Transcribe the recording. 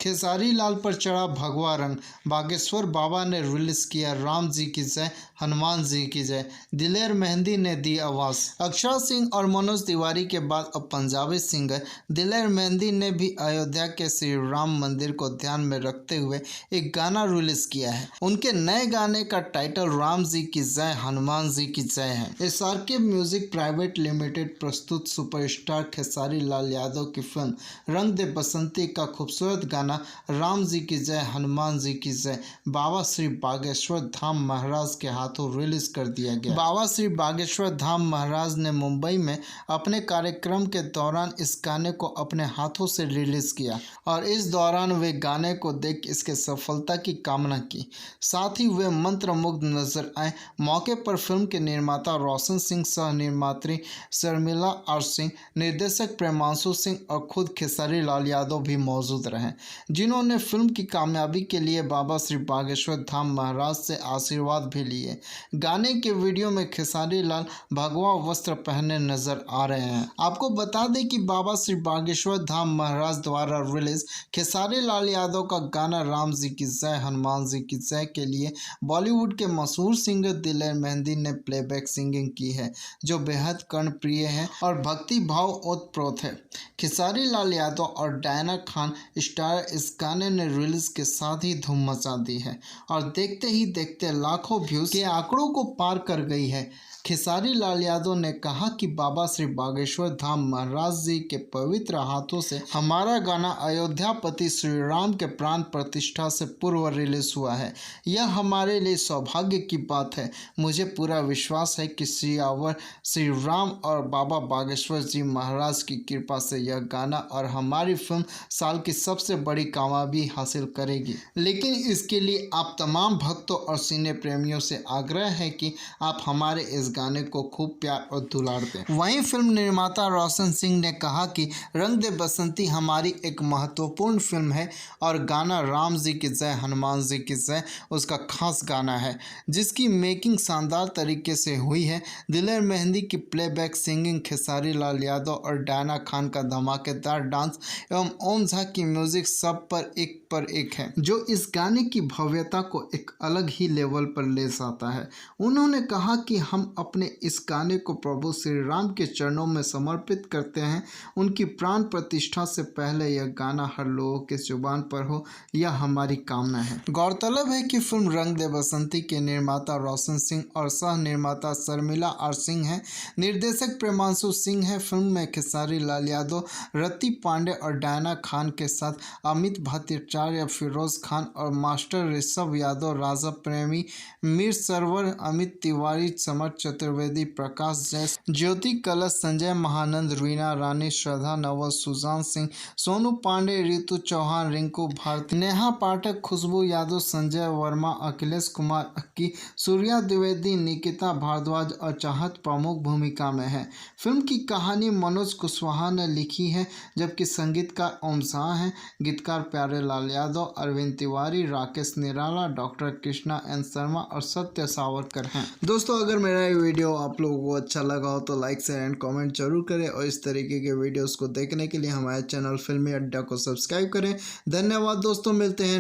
खेसारी लाल पर चढ़ा भगवा रंग। बागेश्वर बाबा ने रिलीज किया राम जी की जय, हनुमान जी की जय। दिलेर मेहंदी ने दी आवाज़। अक्षरा सिंह और मनोज तिवारी के बाद अब पंजाबी सिंगर दिलेर मेहंदी ने भी अयोध्या के श्री राम मंदिर को ध्यान में रखते हुए एक गाना रिलीज किया है। उनके नए गाने का टाइटल राम जी की जय, हनुमान जी की जय है। SRK म्यूजिक प्राइवेट लिमिटेड प्रस्तुत सुपरस्टार खेसारी लाल यादव की फिल्म रंग दे बसंती का खूबसूरत गाना राम जी की जय, हनुमान जी की जय बाबा श्री बागेश्वर धाम महाराज के हाथों रिलीज कर दिया गया। बाबा श्री बागेश्वर धाम महाराज ने मुंबई में अपने कार्यक्रम के दौरान इस गाने को अपने हाथों से रिलीज किया और इस दौरान वे गाने को देख इसके सफलता की कामना की। साथ ही वे मंत्रमुग्ध नजर आए। मौके पर फिल्म के निर्माता रोशन सिंह, सह निर्मात्री शर्मिला आर सिंह, निर्देशक प्रेमांशु सिंह और खुद खेसारी लाल यादव भी मौजूद रहे, जिन्होंने फिल्म की कामयाबी के लिए बाबा श्री बागेश्वर धाम महाराज से आशीर्वाद भी लिए। गाने के वीडियो में खेसारी लाल भगवा वस्त्र पहने नजर आ रहे हैं। आपको बता दें कि बाबा श्री बागेश्वर धाम महाराज द्वारा रिलीज खेसारी लाल यादव का गाना राम जी की जय, हनुमान जी की जय के लिए बॉलीवुड के मशहूर सिंगर दिलेर मेहंदी ने प्लेबैक सिंगिंग की है, जो बेहद कर्णप्रिय है और भक्ति भाव ओतप्रोत है। खेसारी लाल यादव और डायना खान स्टार इस गाने ने रिलीज के साथ ही धूम मचा दी है और देखते ही देखते लाखों व्यूज के आंकड़ों को पार कर गई है। खेसारी लाल यादव ने कहा कि बाबा श्री बागेश्वर धाम महाराज जी के पवित्र हाथों से हमारा गाना अयोध्यापति श्री राम के प्राण प्रतिष्ठा से पूर्व रिलीज हुआ है। यह हमारे लिए सौभाग्य की बात है। मुझे पूरा विश्वास है कि श्री राम और बाबा बागेश्वर जी महाराज की कृपा से यह गाना और हमारी फिल्म साल की सबसे बड़ी कामयाबी हासिल करेगी। लेकिन इसके लिए आप तमाम भक्तों और सिने प्रेमियों से आग्रह है कि आप हमारे इस गाने को खूब प्यार और दुलार दें। वहीं फिल्म निर्माता रोशन सिंह ने कहा कि रंग दे बसंती हमारी एक महत्वपूर्ण फिल्म है और गाना राम जी की जय, हनुमान जी की जय उसका खास गाना है, जिसकी मेकिंग शानदार तरीके से हुई है। दिलेर मेहंदी की प्लेबैक सिंगिंग, खेसारी लाल यादव और डायना खान का धमाकेदार डांस एवं ओम झा की म्यूजिक सब पर एक है, जो इस गाने की भव्यता को एक अलग ही लेवल पर ले जाता है। उन्होंने कहा कि हम अपने इस गाने को प्रभु श्री राम के चरणों में समर्पित करते हैं। उनकी प्राण प्रतिष्ठा से पहले यह गाना हर लोगों के जुबान पर हो, यह हमारी कामना है। गौरतलब है कि फिल्म रंग दे बसंती के निर्माता रोशन सिंह और सह निर्माता शर्मिला आर सिंह हैं। निर्देशक प्रेमांशु सिंह है। फिल्म में खेसारी लाल यादव, रति पांडे और डायना खान के साथ अमित भट्टाचार्य, फिरोज खान और मास्टर ऋषभ यादव, राजा प्रेमी, मीर सरवर, अमित तिवारी, समर चतुर्वेदी, प्रकाश जैस, ज्योति कलश, संजय महानंद, रीना रानी, श्रद्धा नवल, सुजान सिंह, सोनू पांडे, रितु चौहान, रिंकू भारती, नेहा पाठक, खुशबू यादव, संजय वर्मा, अखिलेश कुमार अक्की, सूर्या द्विवेदी, निकिता भारद्वाज और चाहत प्रमुख भूमिका में है। फिल्म की कहानी मनोज कुशवाहा ने लिखी है, जबकि संगीतकार ओम शाह हैं। गीतकार प्यारे लाल यादव, अरविंद तिवारी, राकेश निराला, डॉक्टर कृष्णा एन शर्मा और सत्य सावरकर हैं। दोस्तों, अगर मेरा ये वीडियो आप लोगों को अच्छा लगा हो तो लाइक, शेयर एंड कमेंट जरूर करें और इस तरीके के वीडियोस को देखने के लिए हमारे चैनल फिल्मी अड्डा को सब्सक्राइब करें। धन्यवाद दोस्तों, मिलते हैं